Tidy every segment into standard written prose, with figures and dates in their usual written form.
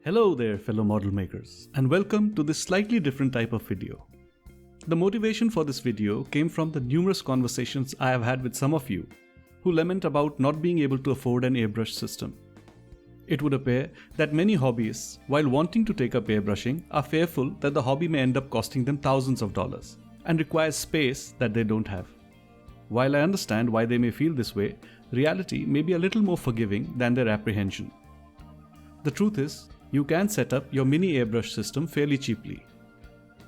Hello there, fellow model makers, and welcome to this slightly different type of video. The motivation for this video came from the numerous conversations I have had with some of you who lament about not being able to afford an airbrush system. It would appear that many hobbyists, while wanting to take up airbrushing, are fearful that the hobby may end up costing them thousands of dollars and requires space that they don't have. While I understand why they may feel this way, reality may be a little more forgiving than their apprehension. The truth is, you can set up your mini airbrush system fairly cheaply.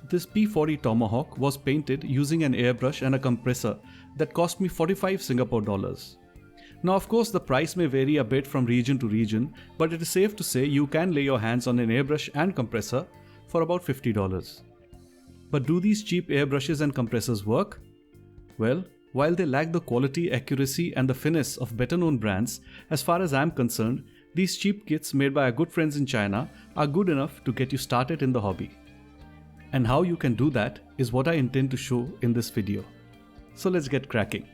This P40 Tomahawk was painted using an airbrush and a compressor that cost me 45 Singapore dollars. Now of course the price may vary a bit from region to region, but it is safe to say you can lay your hands on an airbrush and compressor for about $50. But do these cheap airbrushes and compressors work? Well, while they lack the quality, accuracy and the finesse of better known brands, as far as I am concerned, these cheap kits made by our good friends in China are good enough to get you started in the hobby. And how you can do that is what I intend to show in this video. So let's get cracking.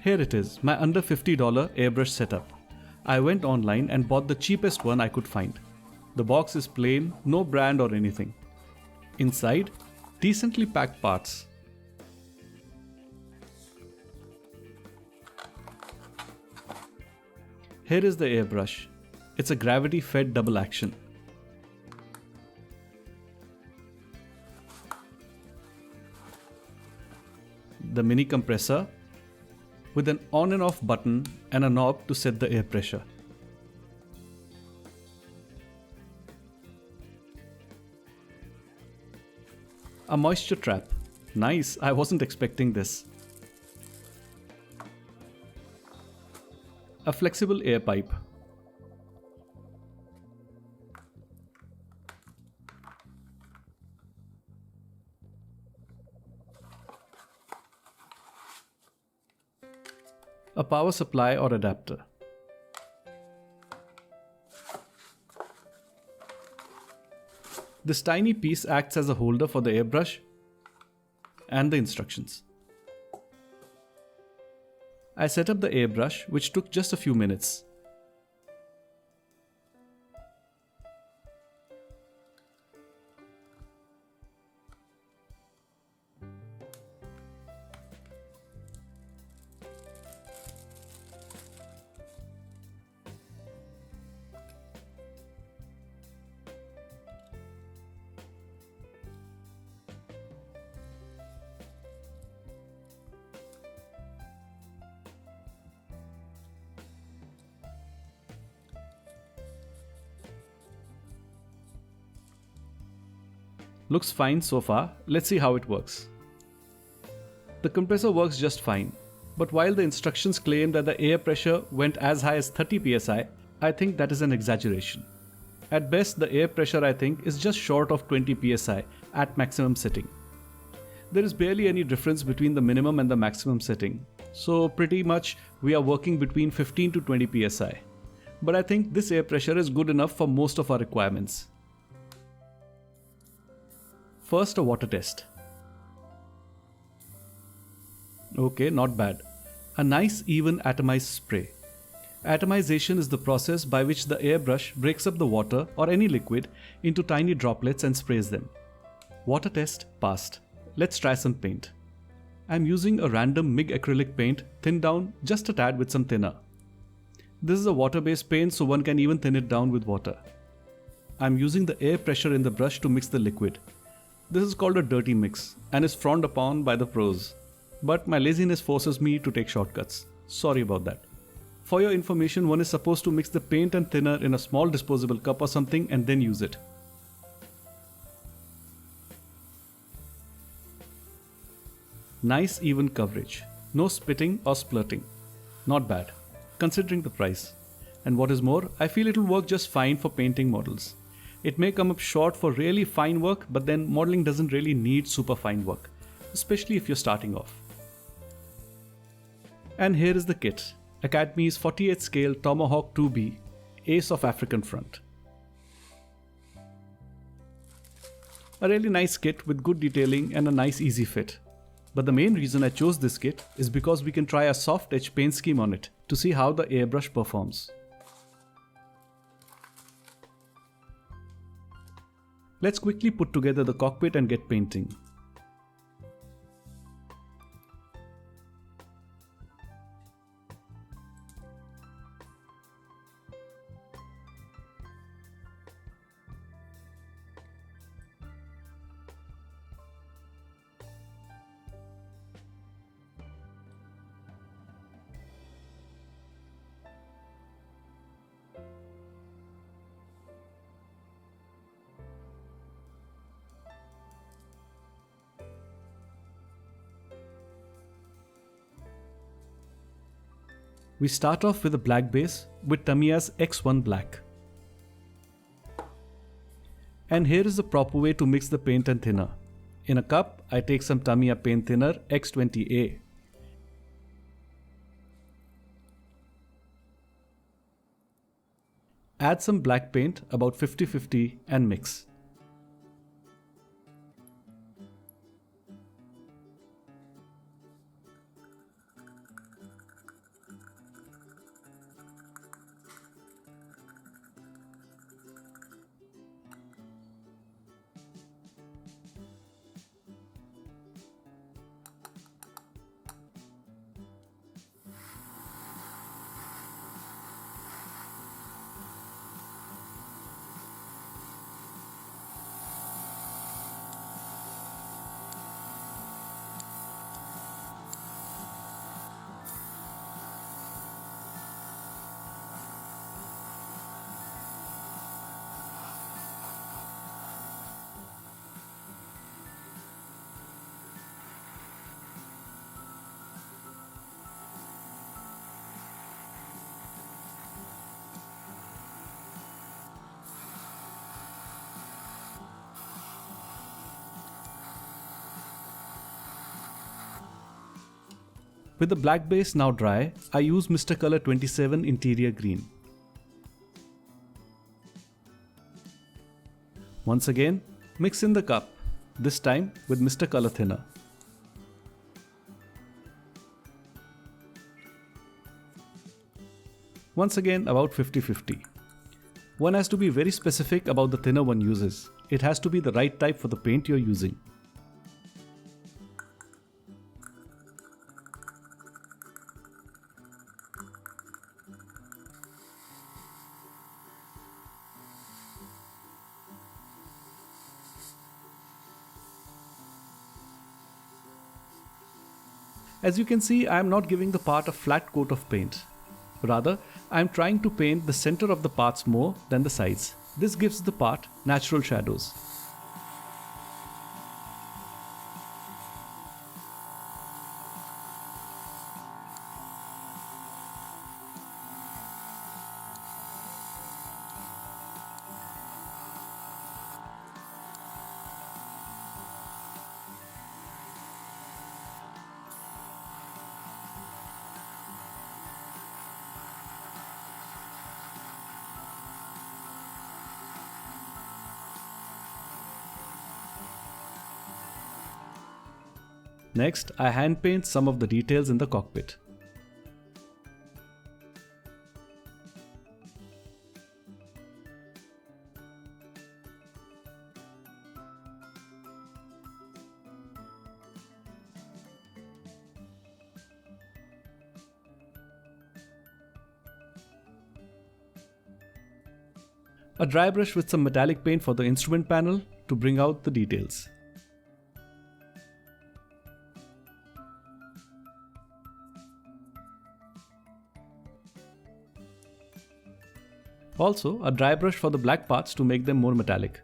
Here it is, my under $50 airbrush setup. I went online and bought the cheapest one I could find. The box is plain, no brand or anything. Inside, decently packed parts. Here is the airbrush. It's a gravity-fed double action. The mini compressor with an on and off button and a knob to set the air pressure. A moisture trap. Nice, I wasn't expecting this. A flexible air pipe. A power supply or adapter. This tiny piece acts as a holder for the airbrush and the instructions. I set up the airbrush, which took just a few minutes. Looks fine so far, let's see how it works. The compressor works just fine, but while the instructions claim that the air pressure went as high as 30 psi, I think that is an exaggeration. At best, the air pressure I think is just short of 20 psi at maximum setting. There is barely any difference between the minimum and the maximum setting, so pretty much we are working between 15 to 20 psi. But I think this air pressure is good enough for most of our requirements. First, a water test. Okay, not bad. A nice even atomized spray. Atomization is the process by which the airbrush breaks up the water or any liquid into tiny droplets and sprays them. Water test passed. Let's try some paint. I'm using a random MIG acrylic paint thinned down just a tad with some thinner. This is a water-based paint, so one can even thin it down with water. I'm using the air pressure in the brush to mix the liquid. This is called a dirty mix and is frowned upon by the pros. But my laziness forces me to take shortcuts. Sorry about that. For your information, one is supposed to mix the paint and thinner in a small disposable cup or something and then use it. Nice even coverage. No spitting or splurting. Not bad, considering the price. And what is more, I feel it will work just fine for painting models. It may come up short for really fine work, but then modeling doesn't really need super fine work, especially if you're starting off. And here is the kit, Academy's 48 scale Tomahawk 2B, Ace of African Front. A really nice kit with good detailing and a nice easy fit. But the main reason I chose this kit is because we can try a soft edge paint scheme on it to see how the airbrush performs. Let's quickly put together the cockpit and get painting. We start off with a black base with Tamiya's X1 Black. And here is the proper way to mix the paint and thinner. In a cup, I take some Tamiya paint thinner X20A. Add some black paint about 50-50 and mix. With the black base now dry, I use Mr. Color 27 Interior Green. Once again, mix in the cup, this time with Mr. Color Thinner. Once again about 50-50. One has to be very specific about the thinner one uses. It has to be the right type for the paint you're using. As you can see, I am not giving the part a flat coat of paint. Rather, I am trying to paint the center of the parts more than the sides. This gives the part natural shadows. Next, I hand paint some of the details in the cockpit. A dry brush with some metallic paint for the instrument panel to bring out the details. Also, a dry brush for the black parts to make them more metallic.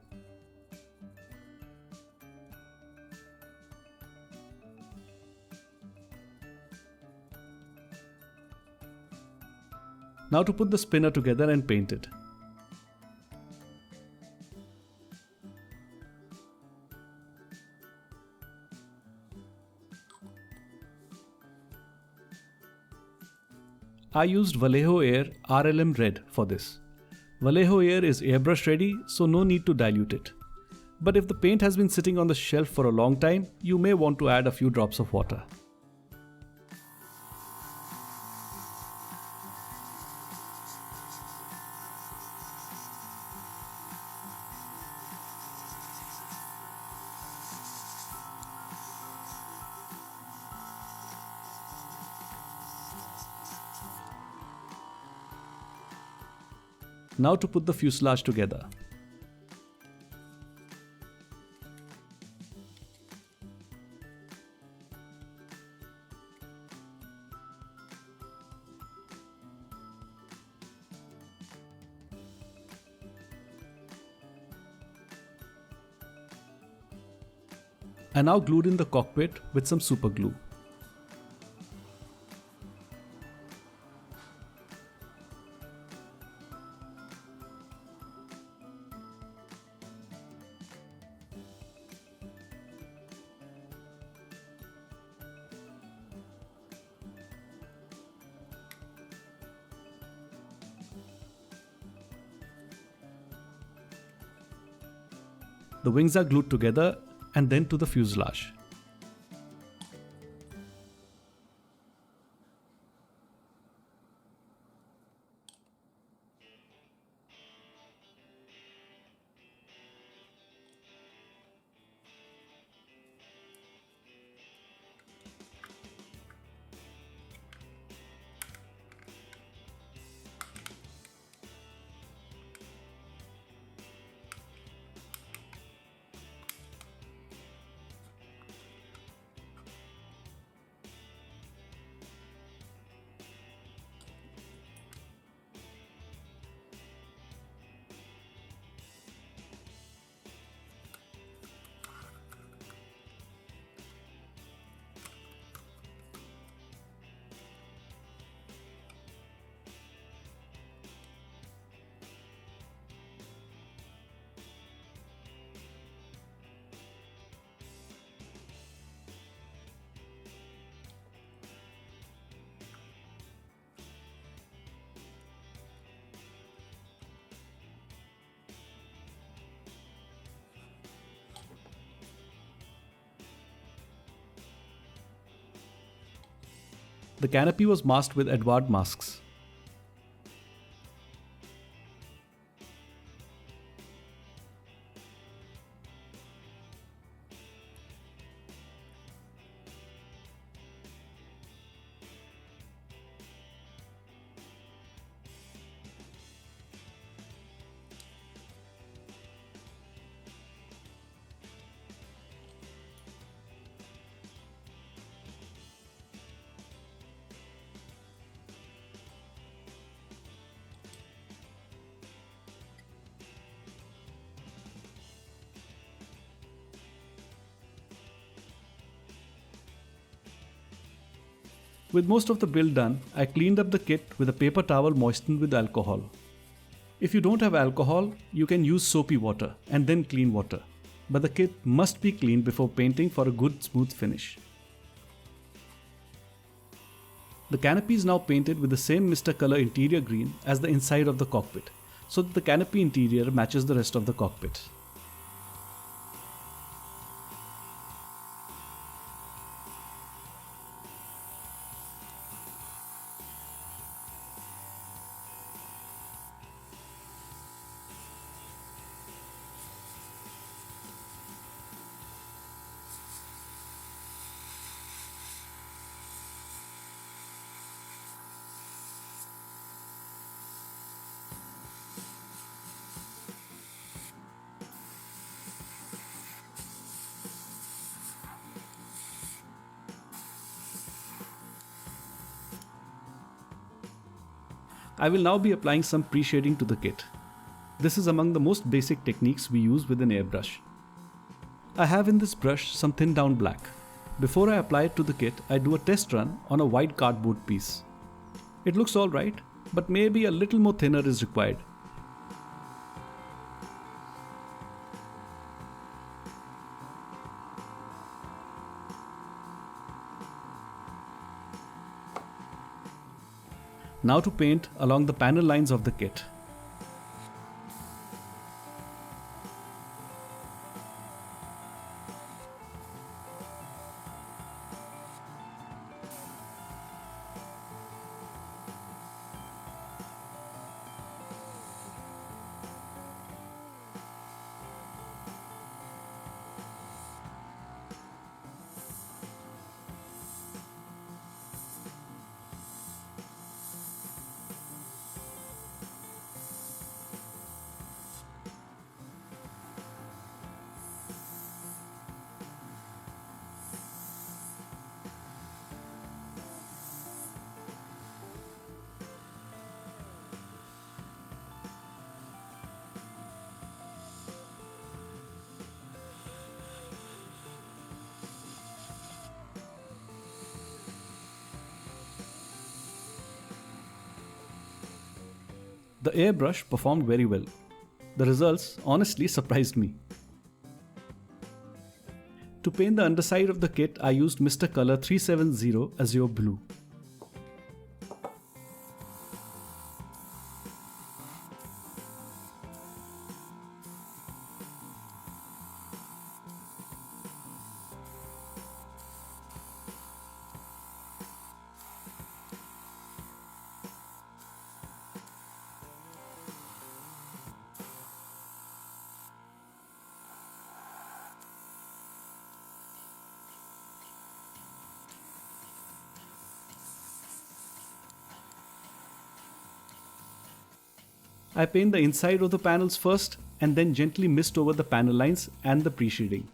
Now to put the spinner together and paint it. I used Vallejo Air RLM Red for this. Vallejo Air is airbrush ready, so no need to dilute it. But if the paint has been sitting on the shelf for a long time, you may want to add a few drops of water. Now to put the fuselage together. I now glued in the cockpit with some super glue. The wings are glued together and then to the fuselage. The canopy was masked with Edward masks. With most of the build done, I cleaned up the kit with a paper towel moistened with alcohol. If you don't have alcohol, you can use soapy water and then clean water. But the kit must be cleaned before painting for a good smooth finish. The canopy is now painted with the same Mr. Color interior green as the inside of the cockpit, so that the canopy interior matches the rest of the cockpit. I will now be applying some pre-shading to the kit. This is among the most basic techniques we use with an airbrush. I have in this brush some thin down black. Before I apply it to the kit, I do a test run on a white cardboard piece. It looks alright, but maybe a little more thinner is required. Now to paint along the panel lines of the kit. The airbrush performed very well. The results honestly surprised me. To paint the underside of the kit, I used Mr. Color 370 Azure Blue. I paint the inside of the panels first and then gently mist over the panel lines and the pre-shading.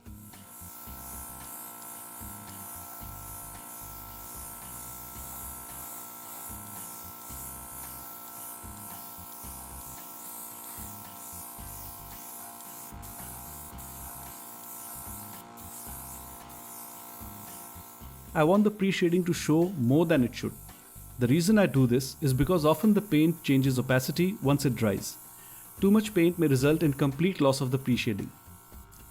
I want the pre-shading to show more than it should. The reason I do this is because often the paint changes opacity once it dries. Too much paint may result in complete loss of the pre-shading.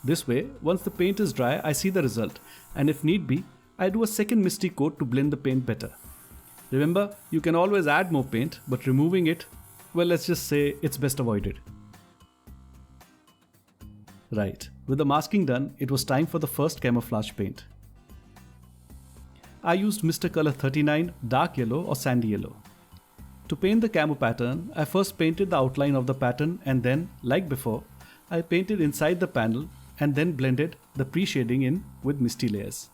This way, once the paint is dry, I see the result, and if need be, I do a second misty coat to blend the paint better. Remember, you can always add more paint, but removing it, well, let's just say it's best avoided. Right, with the masking done, it was time for the first camouflage paint. I used Mr. Color 39 dark yellow or sandy yellow. To paint the camo pattern, I first painted the outline of the pattern and then, like before, I painted inside the panel and then blended the pre-shading in with misty layers.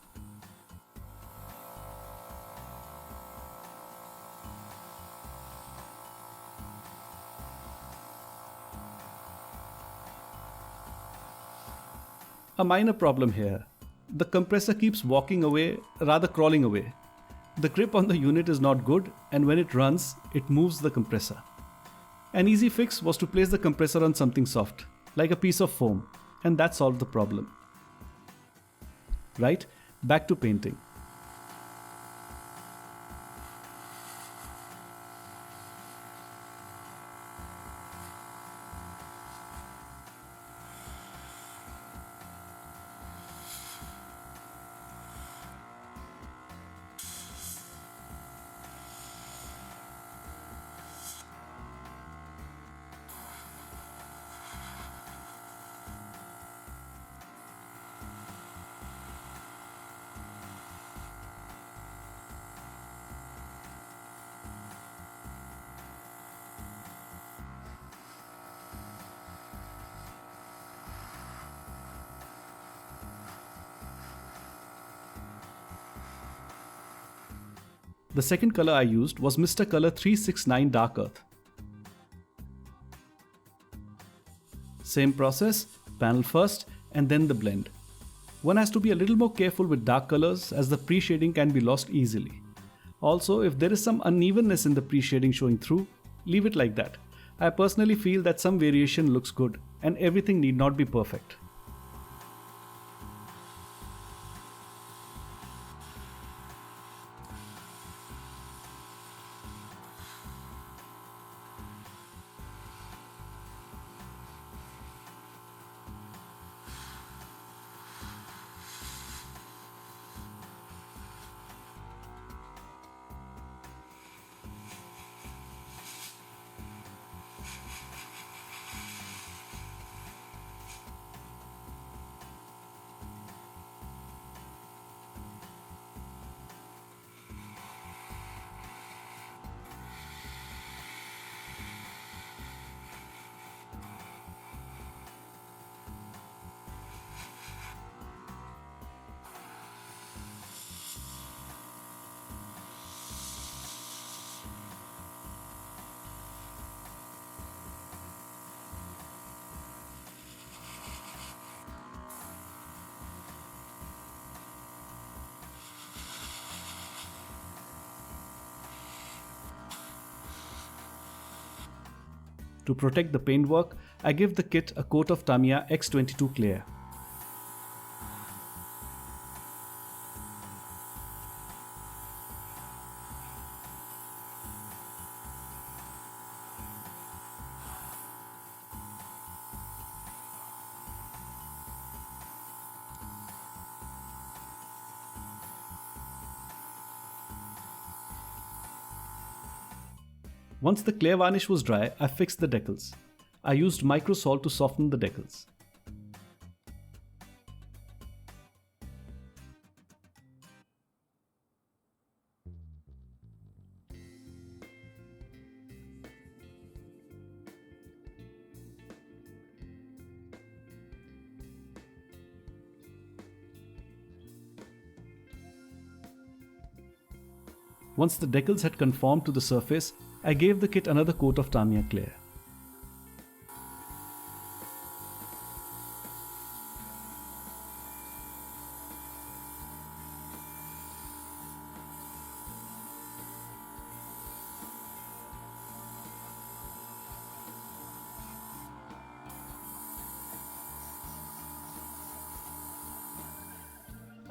A minor problem here. The compressor keeps walking away, rather crawling away. The grip on the unit is not good, and when it runs, it moves the compressor. An easy fix was to place the compressor on something soft, like a piece of foam, and that solved the problem. Right, back to painting. The second color I used was Mr. Color 369 Dark Earth. Same process, panel first and then the blend. One has to be a little more careful with dark colors as the pre-shading can be lost easily. Also, if there is some unevenness in the pre-shading showing through, leave it like that. I personally feel that some variation looks good and everything need not be perfect. To protect the paintwork, I give the kit a coat of Tamiya X22 Clear. Once the clear varnish was dry, I fixed the decals. I used micro salt to soften the decals. Once the decals had conformed to the surface, I gave the kit another coat of Tamiya Clear.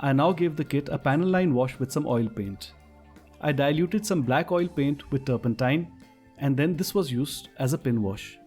I now gave the kit a panel line wash with some oil paint. I diluted some black oil paint with turpentine, and then this was used as a pin wash.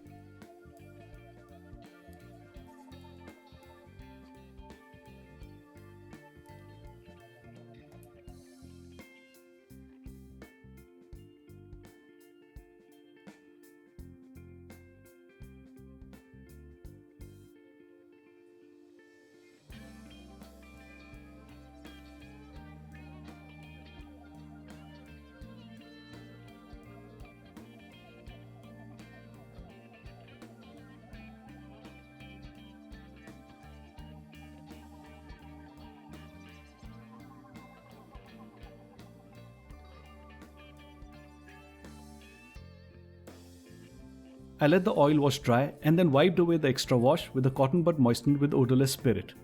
I let the oil wash dry and then wiped away the extra wash with a cotton bud moistened with odorless spirit.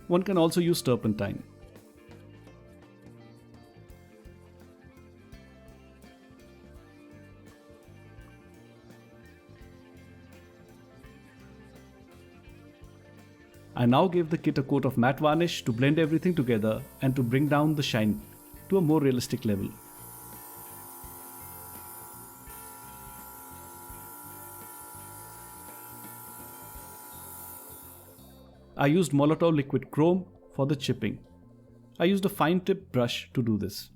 One can also use turpentine. I now gave the kit a coat of matte varnish to blend everything together and to bring down the shine to a more realistic level. I used Molotow liquid chrome for the chipping. I used a fine tip brush to do this.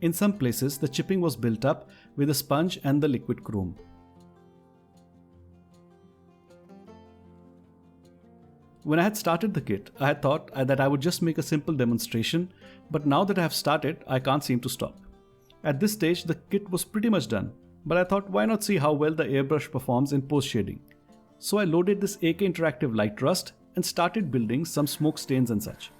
In some places, the chipping was built up with a sponge and the liquid chrome. When I had started the kit, I had thought that I would just make a simple demonstration, but now that I have started, I can't seem to stop. At this stage, the kit was pretty much done, but I thought why not see how well the airbrush performs in post-shading. So I loaded this AK Interactive Light Rust and started building some smoke stains and such.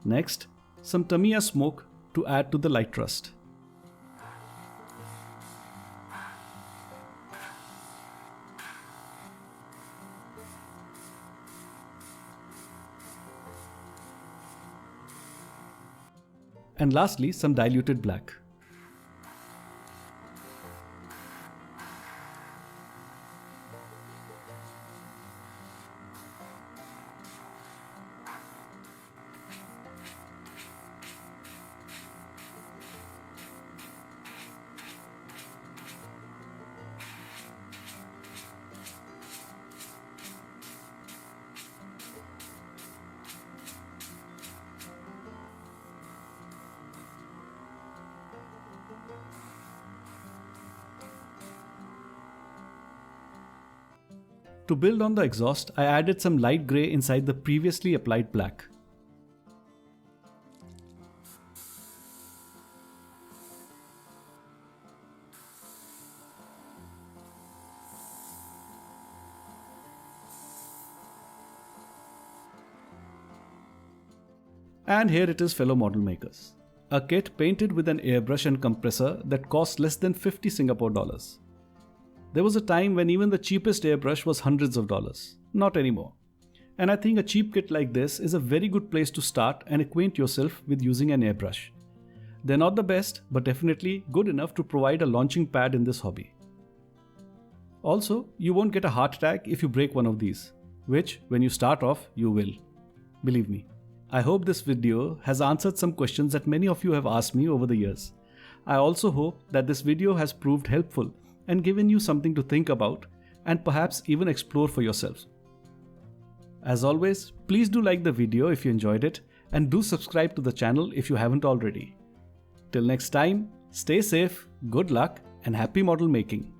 Next, some Tamiya smoke to add to the light rust. And lastly, some diluted black. To build on the exhaust, I added some light grey inside the previously applied black. And here it is, fellow model makers. A kit painted with an airbrush and compressor that cost less than 50 Singapore dollars. There was a time when even the cheapest airbrush was hundreds of dollars. Not anymore. And I think a cheap kit like this is a very good place to start and acquaint yourself with using an airbrush. They're not the best, but definitely good enough to provide a launching pad in this hobby. Also, you won't get a heart attack if you break one of these, which, when you start off, you will. Believe me. I hope this video has answered some questions that many of you have asked me over the years. I also hope that this video has proved helpful and given you something to think about and perhaps even explore for yourselves. As always, please do like the video if you enjoyed it and do subscribe to the channel if you haven't already. Till next time, stay safe, good luck and happy model making.